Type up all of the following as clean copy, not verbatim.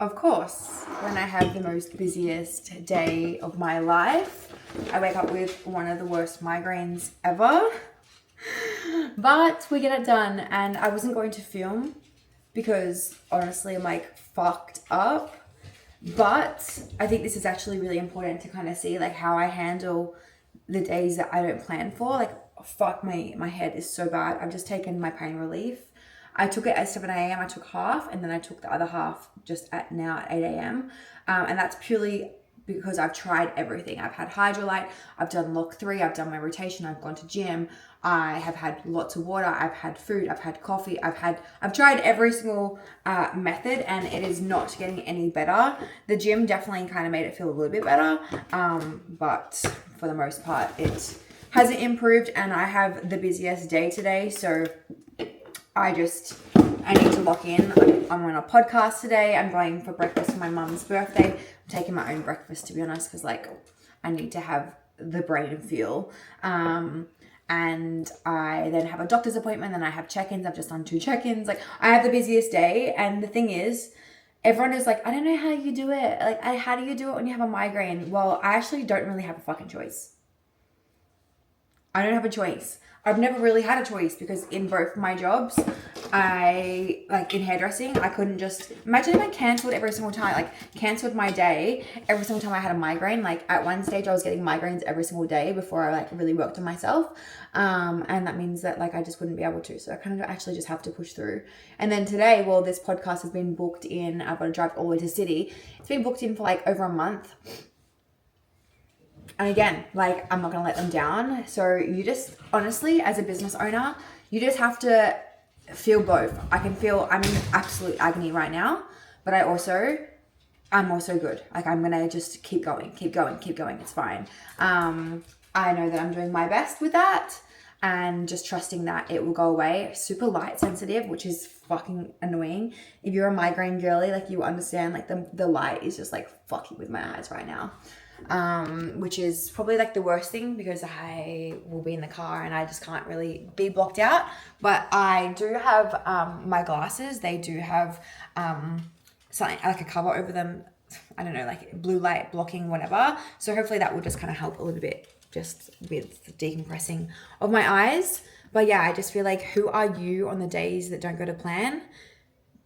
Of course, when I have the most busiest day of my life, I wake up with one of the worst migraines ever. But we get it done, and I wasn't going to film because honestly I'm like fucked up. But I think this is actually really important to kind of see like how I handle the days that I don't plan for. Like fuck, my head is so bad. I've just taken my pain relief. I took it at 7 a.m. I took half, and then I took the other half just at 8 a.m. And that's purely because I've tried everything. I've had Hydrolyte, I've done Lock3, I've done my rotation, I've gone to gym, I have had lots of water, I've had food, I've had coffee, I've tried every single method, and it is not getting any better. The gym definitely kind of made it feel a little bit better, but for the most part, it hasn't improved, and I have the busiest day today, so I need to lock in. I'm on a podcast today. I'm going for breakfast for my mum's birthday. I'm taking my own breakfast, to be honest, because like I need to have the brain fuel. And I then have a doctor's appointment, then I have check-ins. I've just done 2 check-ins. Like I have the busiest day, and the thing is, everyone is like, I don't know how you do it. Like, how do you do it when you have a migraine? Well, I actually don't really have a fucking choice. I don't have a choice. I've never really had a choice because in both my jobs, in hairdressing, I couldn't just, imagine if I cancelled every single time, like cancelled my day every single time I had a migraine. Like at one stage I was getting migraines every single day before I like really worked on myself. And that means that like I just wouldn't be able to. So I kind of actually just have to push through. And then today, well, this podcast has been booked in, I've got to drive all the way to City. It's been booked in for like over a month. And again, like, I'm not going to let them down. So you just, honestly, as a business owner, you just have to feel both. I'm in absolute agony right now, but I'm also good. Like, I'm going to just keep going. It's fine. I know that I'm doing my best with that and just trusting that it will go away. Super light sensitive, which is fucking annoying. If you're a migraine girly, like you understand, like the light is just like fucking with my eyes right now. Which is probably like the worst thing because I will be in the car and I just can't really be blocked out. But I do have my glasses. They do have something like a cover over them. I don't know, like blue light blocking, whatever. So hopefully that will just kind of help a little bit just with the decompressing of my eyes. But yeah, I just feel like, who are you on the days that don't go to plan?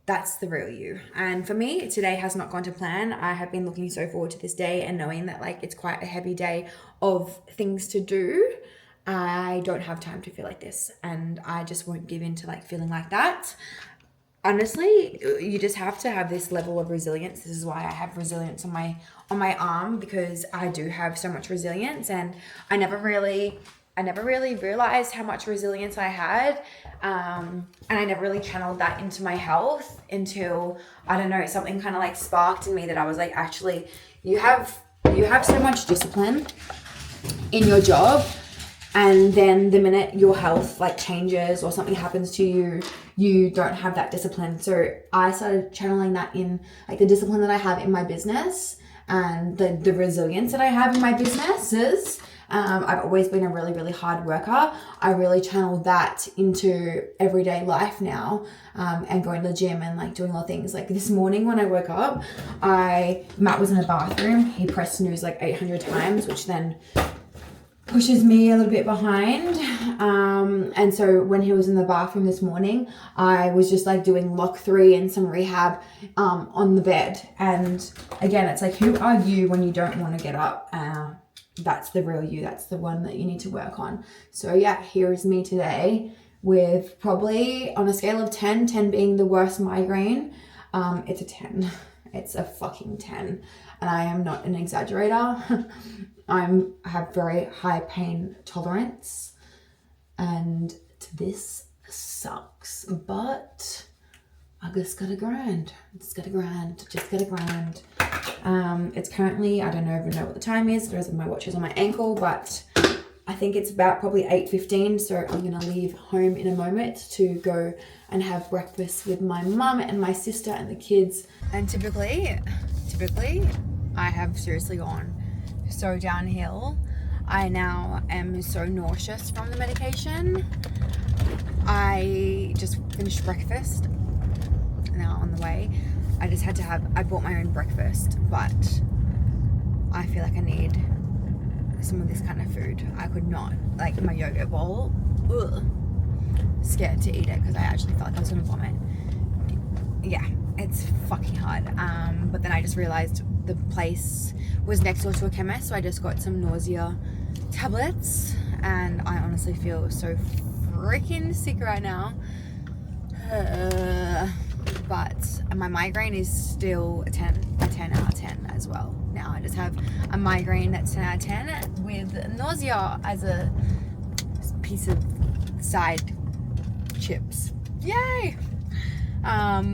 That's the real you. And for me, today has not gone to plan. I have been looking so forward to this day and knowing that like it's quite a heavy day of things to do. I don't have time to feel like this, and I just won't give in to like feeling like that. Honestly, you just have to have this level of resilience. This is why I have resilience on my arm, because I do have so much resilience, and I never really realized how much resilience I had. And I never really channeled that into my health until, I don't know, something kind of like sparked in me that I was like, actually, you have so much discipline in your job. And then the minute your health like changes or something happens to you, you don't have that discipline. So I started channeling that in like the discipline that I have in my business and the resilience that I have in my businesses. I've always been a really, really hard worker. I really channeled that into everyday life now, and going to the gym and like doing all things. Like this morning when I woke up, Matt was in the bathroom. He pressed snooze like 800 times, which then pushes me a little bit behind. And so when he was in the bathroom this morning, I was just like doing Lock3 and some rehab on the bed. And again, it's like, who are you when you don't want to get up? That's the real you. That's the one that you need to work on. So yeah, here is me today with probably on a scale of 10 being the worst migraine. It's a 10. It's a fucking 10. And I am not an exaggerator. I have very high pain tolerance, and this sucks, but I just gotta grind. Just gotta grind. It's currently, I don't even know what the time is. There's my watch is on my ankle, but I think it's about probably 8:15. So I'm gonna leave home in a moment to go and have breakfast with my mum and my sister and the kids. And typically, I have seriously gone so downhill. I now am so nauseous from the medication. I just finished breakfast, now on the way. I just had to I bought my own breakfast, but I feel like I need some of this kind of food. I could not, like my yogurt bowl, ugh, scared to eat it because I actually felt like I was gonna vomit. Yeah, it's fucking hard. But then I just realized the place was next door to a chemist, so I just got some nausea tablets, and I honestly feel so freaking sick right now. But my migraine is still a 10 out of 10 as well. Now I just have a migraine that's 10 out of 10 with nausea as a piece of side chips. Yay!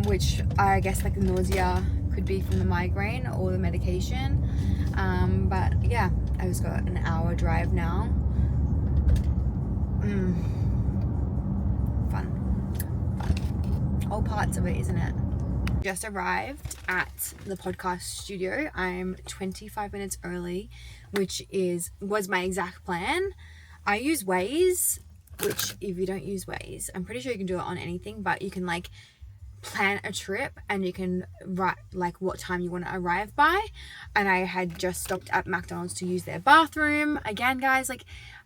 Which I guess like the nausea could be from the migraine or the medication. But yeah, I just got an hour drive now. Fun. All parts of it, isn't it? Just arrived at the podcast studio. I'm 25 minutes early, which was my exact plan. I use Waze, which if you don't use Waze, I'm pretty sure you can do it on anything, but you can like plan a trip and you can write like what time you want to arrive by. And I had just stopped at McDonald's to use their bathroom. Again, guys, like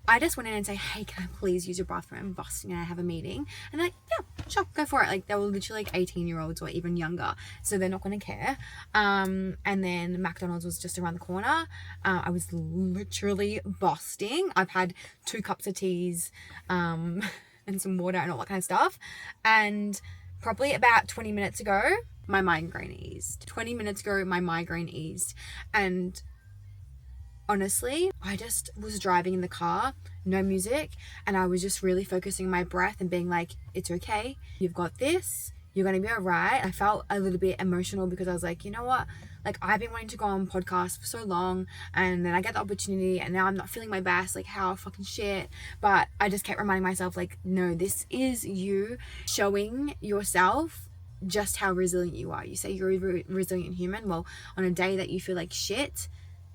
I just went in and say, hey, can I please use your bathroom? I'm busting and I have a meeting. And they're like, yeah, sure, go for it. Like they were literally like 18-year-olds or even younger, so they're not going to care. And then McDonald's was just around the corner. I was literally busting. I've had 2 cups of teas and some water and all that kind of stuff. And probably about 20 minutes ago, my migraine eased. 20 minutes ago, my migraine eased. And honestly, I just was driving in the car, no music, and I was just really focusing my breath and being like, it's okay, you've got this, you're gonna be alright. I felt a little bit emotional because I was like, you know what, like I've been wanting to go on podcasts for so long, and then I get the opportunity and now I'm not feeling my best, like how fucking shit. But I just kept reminding myself like, no, this is you showing yourself just how resilient you are. You say you're a resilient human. Well, on a day that you feel like shit,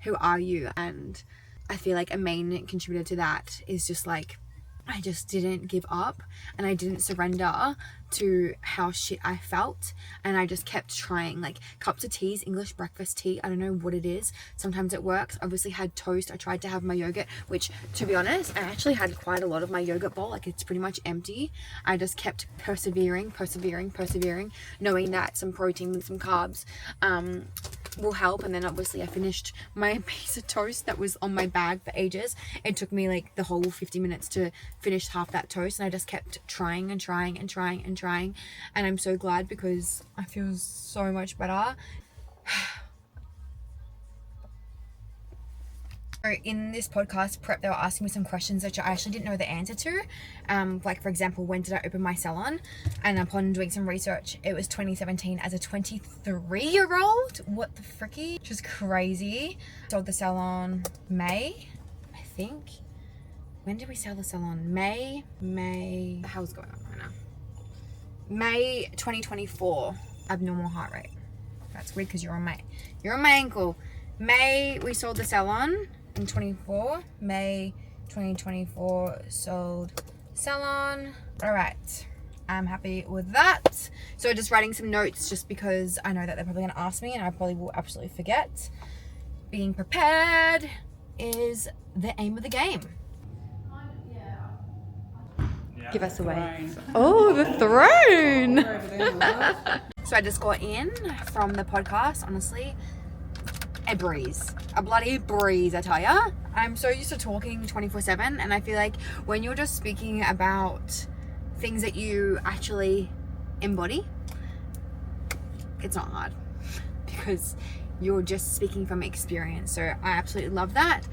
who are you? And I feel like a main contributor to that is just like, I just didn't give up and I didn't surrender to how shit I felt, and I just kept trying. Like cups of teas, English breakfast tea, I don't know what it is, sometimes it works. Obviously had toast. I tried to have my yogurt, which to be honest, I actually had quite a lot of my yogurt bowl, like it's pretty much empty. I just kept persevering, knowing that some protein and some carbs will help. And then obviously I finished my piece of toast that was on my bag for ages. It took me like the whole 50 minutes to finish half that toast, and I just kept trying, and I'm so glad because I feel so much better. So in this podcast prep, they were asking me some questions that I actually didn't know the answer to. Like for example, when did I open my salon? And upon doing some research, it was 2017 as a 23-year-old. What the fricky? Which is crazy. Sold the salon May, I think. When did we sell the salon? May. The hell's going on right now? May 2024. Abnormal heart rate. That's weird because you're on my ankle. May we sold the salon in 24. May 2024 sold salon. All right, I'm happy with that. So just writing some notes just because I know that they're probably gonna ask me and I probably will absolutely forget. Being prepared is the aim of the game. Give us away. Oh, the throne. So I just got in from the podcast, honestly. A breeze. A bloody breeze, I tell ya. I'm so used to talking 24/7, and I feel like when you're just speaking about things that you actually embody, it's not hard because you're just speaking from experience. So I absolutely love that.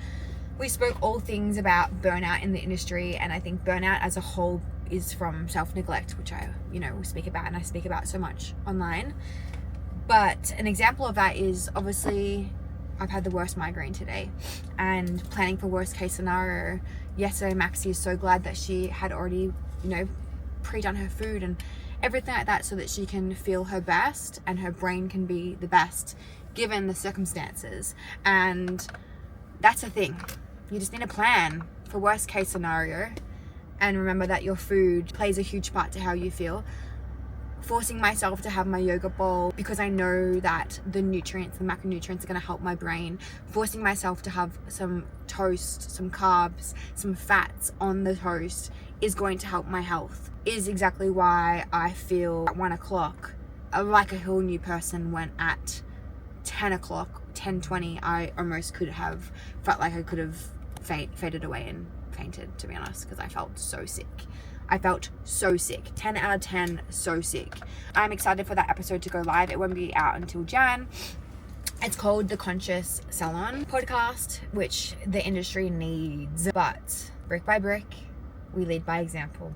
We spoke all things about burnout in the industry, and I think burnout as a whole is from self-neglect, which I, speak about, and I speak about so much online. But an example of that is obviously I've had the worst migraine today, and planning for worst case scenario. Yesterday, Maxie is so glad that she had already, pre-done her food and everything like that so that she can feel her best and her brain can be the best given the circumstances. And that's the thing. You just need a plan for worst case scenario, and remember that your food plays a huge part to how you feel. forcing myself to have my yoga bowl because I know that the nutrients, the macronutrients are going to help my brain. Forcing myself to have some toast, some carbs, some fats on the toast is going to help my health. Is exactly why I feel at 1 o'clock like a whole new person, when at 10 o'clock, 10:20, I almost could have felt like I could have faded away and fainted, to be honest, because I felt so sick. I felt so sick. 10 out of 10, so sick. I'm excited for that episode to go live. It won't be out until Jan. It's called the Conscious Salon Podcast, which the industry needs. But brick by brick, we lead by example.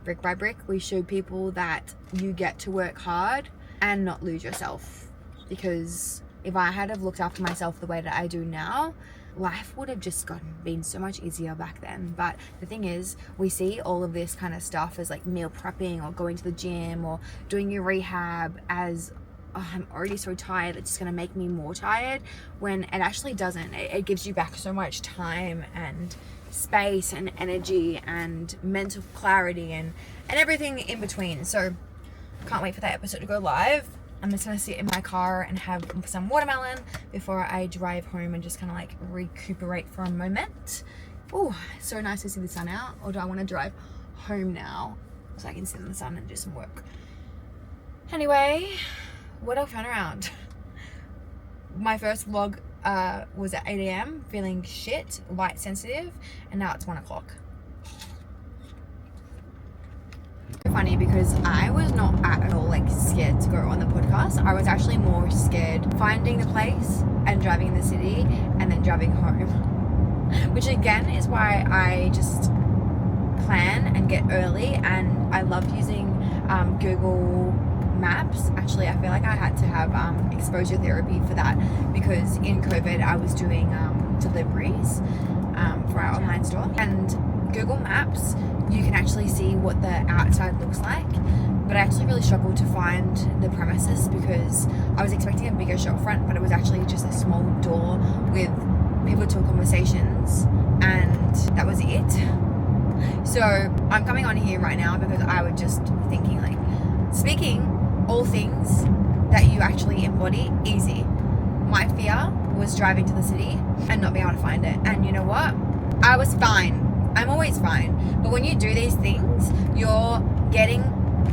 Brick by brick, we show people that you get to work hard and not lose yourself. Because if I had have looked after myself the way that I do now, life would have just been so much easier back then. But the thing is, we see all of this kind of stuff as like meal prepping or going to the gym or doing your rehab as, oh, I'm already so tired, it's just going to make me more tired, when it actually doesn't. It gives you back so much time and space and energy and mental clarity and everything in between. So can't wait for that episode to go live. I'm just going to sit in my car and have some watermelon before I drive home and just kind of like recuperate for a moment. Oh, so nice to see the sun out. Or do I want to drive home now so I can sit in the sun and do some work? Anyway, what a turnaround. My first vlog was at 8 a.m. feeling shit, light sensitive, and now it's 1 o'clock. Funny because I was not at all like scared to go on the podcast. I was actually more scared finding the place and driving in the city and then driving home, which again is why I just plan and get early. And I love using Google Maps. Actually, I feel like I had to have exposure therapy for that, because in COVID I was doing deliveries for our online store, and Google Maps, you can actually see what the outside looks like, but I actually really struggled to find the premises because I was expecting a bigger shop front, but it was actually just a small door with pivotal conversations, and that was it. So I'm coming on here right now because I was just thinking, like, speaking all things that you actually embody, easy. My fear was driving to the city and not being able to find it, and you know what? I was fine. I'm always fine. But when you do these things, you're getting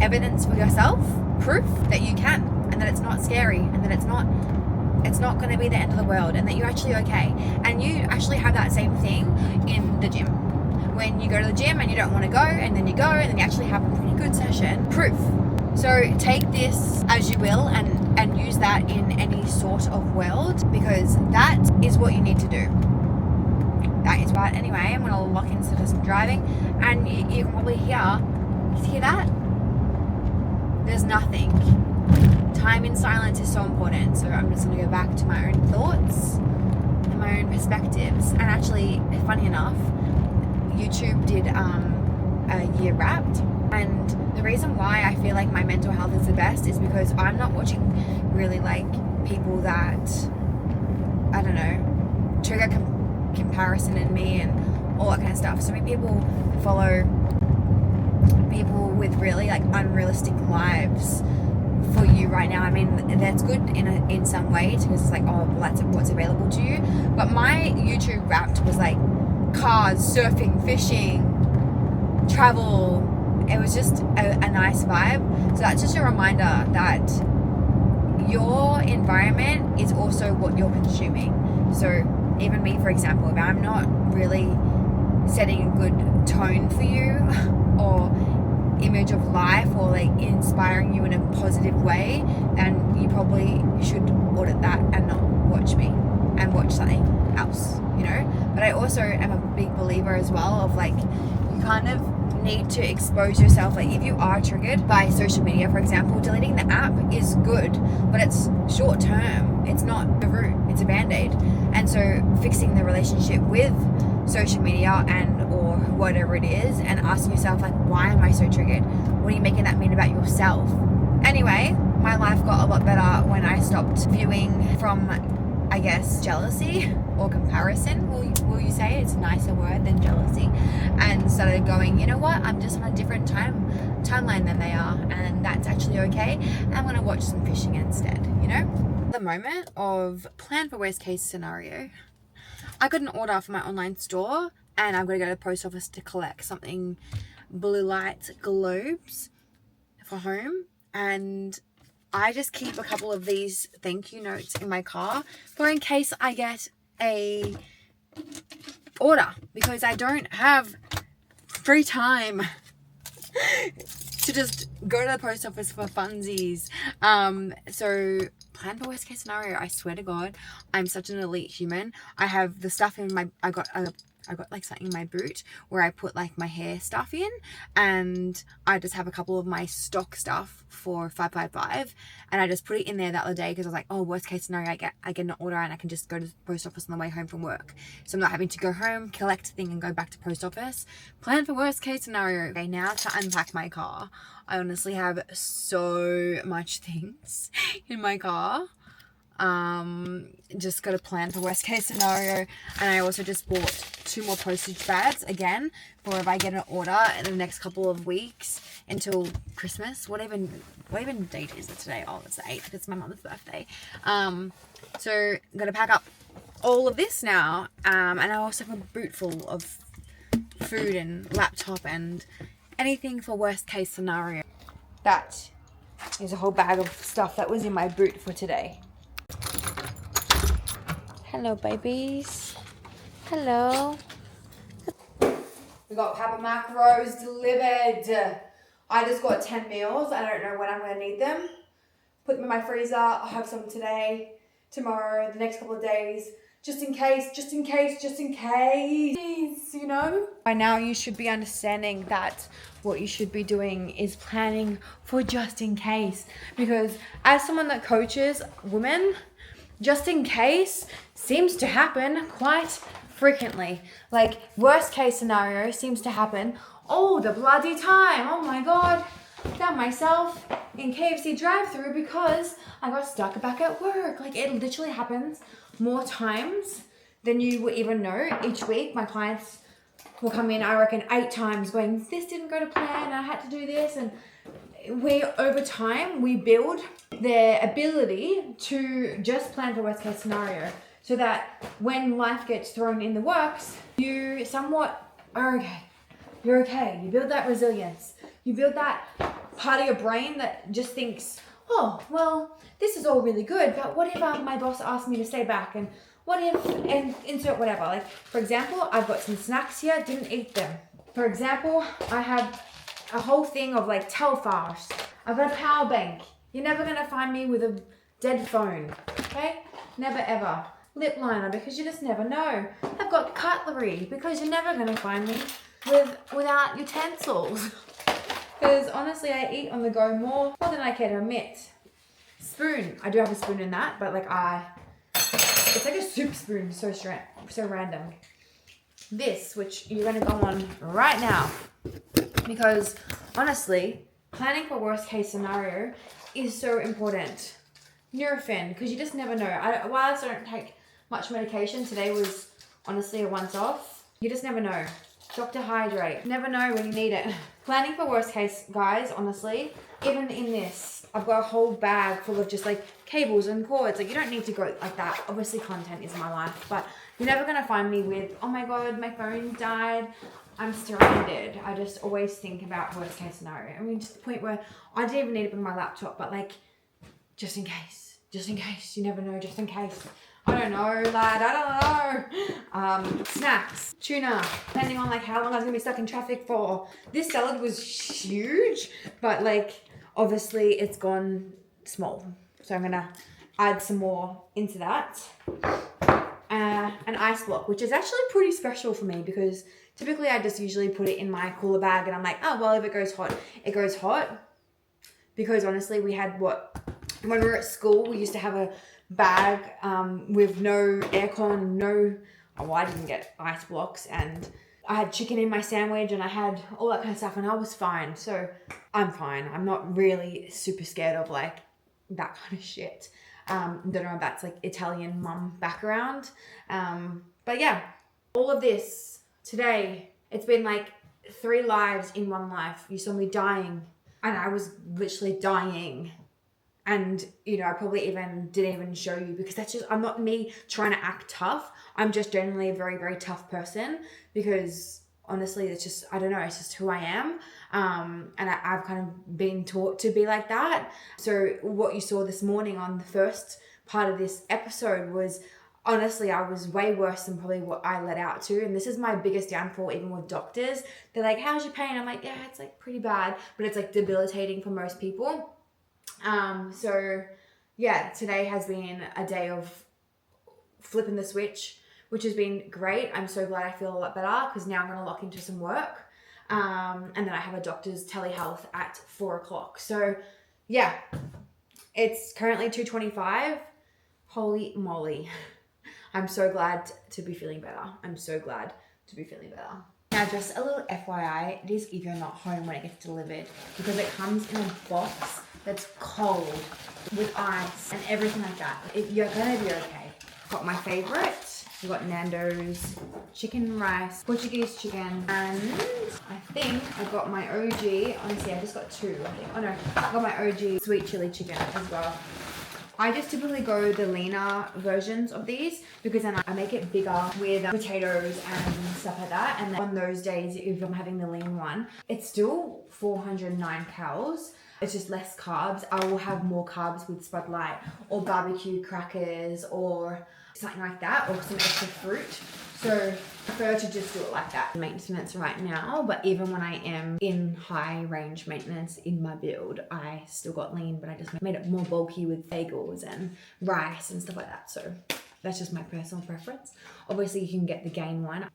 evidence for yourself, proof that you can, and that it's not scary, and that it's not going to be the end of the world, and that you're actually okay. And you actually have that same thing in the gym. When you go to the gym and you don't want to go, and then you go, and then you actually have a pretty good session, proof. So take this as you will and use that in any sort of world, because that is what you need to do. That is right. Anyway, I'm going to lock into some driving, and you can probably hear that? There's nothing. Time in silence is so important, so I'm just going to go back to my own thoughts and my own perspectives. And actually, funny enough, YouTube did a year wrapped, and the reason why I feel like my mental health is the best is because I'm not watching really like people that, I don't know, trigger comparison in me and all that kind of stuff. So many people follow people with really like unrealistic lives for you right now. I mean, that's good in some ways, because it's like, oh, well, that's what's available to you. But my YouTube Wrapped was like cars, surfing, fishing, travel. It was just a nice vibe. So that's just a reminder that your environment is also what you're consuming. So even me, for example, if I'm not really setting a good tone for you or image of life, or like inspiring you in a positive way, then you probably should audit that and not watch me and watch something else, you know. But I also am a big believer as well of like, you kind of need to expose yourself. Like, if you are triggered by social media, for example, deleting the app is good, but it's short term. It's not the root, it's a band-aid. And so fixing the relationship with social media and or whatever it is, and asking yourself, like, why am I so triggered? What are you making that mean about yourself? Anyway, my life got a lot better when I stopped viewing from I guess, jealousy or comparison, will you say? It's a nicer word than jealousy. And started going, you know what, I'm just on a different timeline than they are, and that's actually okay. I'm going to watch some fishing instead, you know? The moment of plan for worst case scenario. I got an order from my online store, and I'm going to go to the post office to collect something, blue light globes for home, and I just keep a couple of these thank you notes in my car for in case I get a order, because I don't have free time to just go to the post office for funsies. So plan for worst case scenario. I swear to God, I'm such an elite human. I have the stuff in my, I got like something in my boot where I put like my hair stuff in, and I just have a couple of my stock stuff for 555, and I just put it in there the other day because I was like, oh, worst case scenario, I get an order and I can just go to the post office on the way home from work, so I'm not having to go home, collect the thing and go back to post office. Plan for worst case scenario. Okay, now to unpack my car. I honestly have so much things in my car. Just got a plan for worst case scenario, and I also just bought 2 more postage bags again for if I get an order in the next couple of weeks until Christmas. What even date is it today? Oh, it's the 8th. It's my mother's birthday. So I'm gonna pack up all of this now, and I also have a boot full of food and laptop and anything for worst case scenario. That is a whole bag of stuff that was in my boot for today. Hello, babies. Hello. We got Papa Macros delivered. I just got 10 meals. I don't know when I'm going to need them. Put them in my freezer. I'll have some today, tomorrow, the next couple of days. Just in case, you know? By now you should be understanding that what you should be doing is planning for just in case. Because as someone that coaches women, just in case seems to happen quite frequently. Like, worst case scenario seems to happen all the bloody time. Oh my God. Found myself in KFC drive-thru because I got stuck back at work. Like, it literally happens more times than you would even know. Each week, my clients will come in, I reckon, 8 times going, this didn't go to plan, I had to do this. And over time, we build their ability to just plan for worst case scenario, so that when life gets thrown in the works, you somewhat are okay. You're okay. You build that resilience. You build that part of your brain that just thinks, oh, well, this is all really good, but what if my boss asked me to stay back? And what if, and insert whatever. Like, for example, I've got some snacks here, didn't eat them. For example, I have a whole thing of like Telfast. I've got a power bank. You're never going to find me with a dead phone, okay? Never ever. Lip liner, because you just never know. I've got cutlery, because you're never going to find me without utensils. Because honestly, I eat on the go more than I care to admit. Spoon. I do have a spoon in that, but like it's like a soup spoon, so random. This, which you're going to go on right now. Because honestly, planning for worst case scenario is so important. Nurofen, because you just never know. While I don't take much medication, today was honestly a once off. You just never know. Dr. Hydrate. Never know when you need it. Planning for worst case, guys, honestly, even in this, I've got a whole bag full of just like cables and cords. Like, you don't need to go like that. Obviously, content is my life, but you're never going to find me with, oh my God, my phone died. I'm surrounded. I just always think about worst case scenario. I mean, to the point where I didn't even need to bring my laptop, but like, just in case, you never know, just in case. I don't know, lad, I don't know. Snacks, tuna, depending on like how long I was gonna be stuck in traffic for. This salad was huge, but like, obviously it's gone small. So I'm gonna add some more into that. An ice block, which is actually pretty special for me because typically I just usually put it in my cooler bag and I'm like, oh, well, if it goes hot, it goes hot. Because honestly, we had when we were at school, we used to have a bag with no aircon, I didn't get ice blocks, and I had chicken in my sandwich and I had all that kind of stuff, and I was fine. So I'm fine. I'm not really super scared of like that kind of shit. Don't know if that's like Italian mum background. But yeah, all of this today, it's been like 3 lives in one life. You saw me dying, and I was literally dying. And, you know, I probably didn't even show you, because that's just, I'm not me trying to act tough. I'm just generally a very, very tough person, because honestly, it's just, I don't know, it's just who I am. And I've kind of been taught to be like that. So what you saw this morning on the first part of this episode was, honestly, I was way worse than probably what I let out to. And this is my biggest downfall, even with doctors. They're like, how's your pain? I'm like, yeah, it's like pretty bad, but it's like debilitating for most people. So yeah, today has been a day of flipping the switch, which has been great. I'm so glad I feel a lot better, because now I'm going to lock into some work. And then I have a doctor's telehealth at 4:00. So yeah, it's currently 2:25. Holy moly. I'm so glad to be feeling better. I'm so glad to be feeling better. Now, just a little FYI, it is if you're not home when it gets delivered, because it comes in a box that's cold with ice and everything like that. You're gonna be okay. Got my favorite. We got Nando's chicken rice, Portuguese chicken, and I think I got my OG. Honestly, I just got 2. I think. Oh no, I got my OG sweet chili chicken as well. I just typically go the leaner versions of these, because then I make it bigger with potatoes and stuff like that. And then on those days, if I'm having the lean one, it's still 409 calories. It's just less carbs. I will have more carbs with Spud Light or barbecue crackers or something like that, or some extra fruit. So I prefer to just do it like that. Maintenance right now, but even when I am in high range maintenance in my build, I still got lean, but I just made it more bulky with bagels and rice and stuff like that. So that's just my personal preference. Obviously you can get the gain one.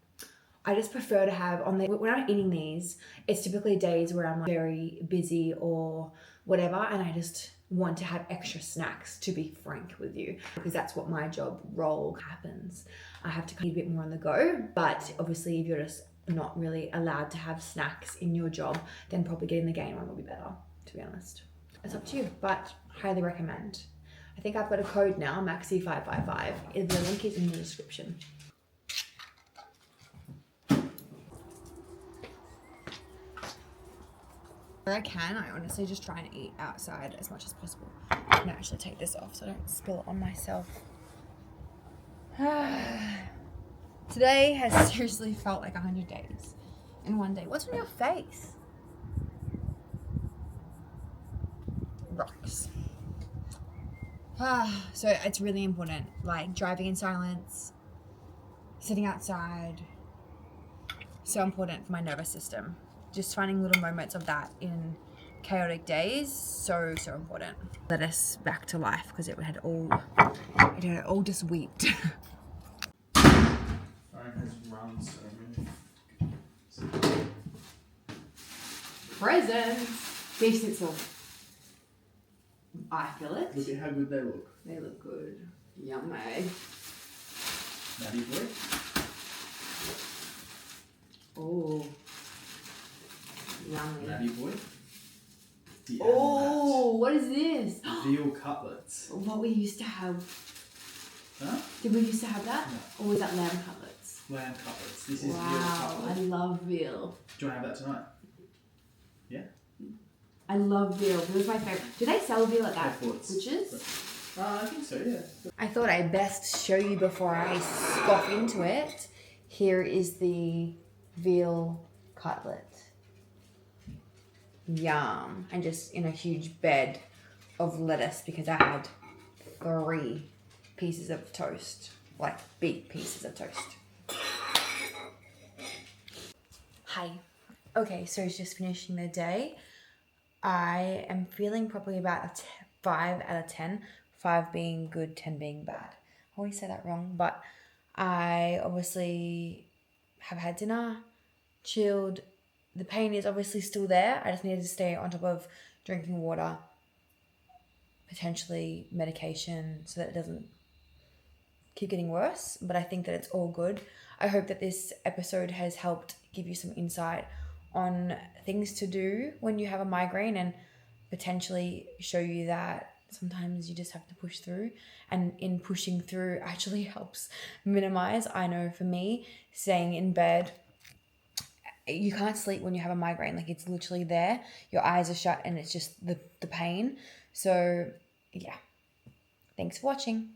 I just prefer to have when I'm eating these, it's typically days where I'm like very busy or whatever, and I just want to have extra snacks, to be frank with you, because that's what my job role happens. I have to eat a bit more on the go, but obviously if you're just not really allowed to have snacks in your job, then probably getting the gain one will be better, to be honest. It's up to you, but highly recommend. I think I've got a code now, Maxi555. The link is in the description. I can, I honestly just try and eat outside as much as possible. I'm gonna actually take this off so I don't spill it on myself. Today has seriously felt like 100 days in one day. What's on your face? Rocks. So it's really important, like driving in silence, sitting outside. So important for my nervous system. Just finding little moments of that in chaotic days, so important. Led us back to life, because it had all just weeped. Phone has run so many. Presents. Beef schnitzel. I feel it. Look at how good they look. They look good. Yummy. Natty boy. Oh. Yummy. Natty boy. Oh, what is this? Veal cutlets. What we used to have. Huh? Did we used to have that? No. Or was that lamb cutlets? Lamb cutlets. This is veal Wow, cutlet. I love veal. Do you want to have that tonight? Yeah? I love veal. Veal's my favourite. Do they sell veal at that? Which Butchers? I think so, yeah. I thought I'd best show you before I scoff into it. Here is the veal cutlet. Yum. And just in a huge bed of lettuce, because I had 3 pieces of toast. Like big pieces of toast. Hi. Okay, so it's just finishing the day. I am feeling probably about a 5 out of 10. 5 being good, 10 being bad. I always say that wrong, but I obviously have had dinner, chilled. The pain is obviously still there. I just needed to stay on top of drinking water, potentially medication, so that it doesn't keep getting worse. But I think that it's all good. I hope that this episode has helped give you some insight on things to do when you have a migraine, and potentially show you that sometimes you just have to push through, and in pushing through actually helps minimize. I know for me, staying in bed, you can't sleep when you have a migraine. Like, it's literally there, your eyes are shut, and it's just the pain. So yeah, thanks for watching.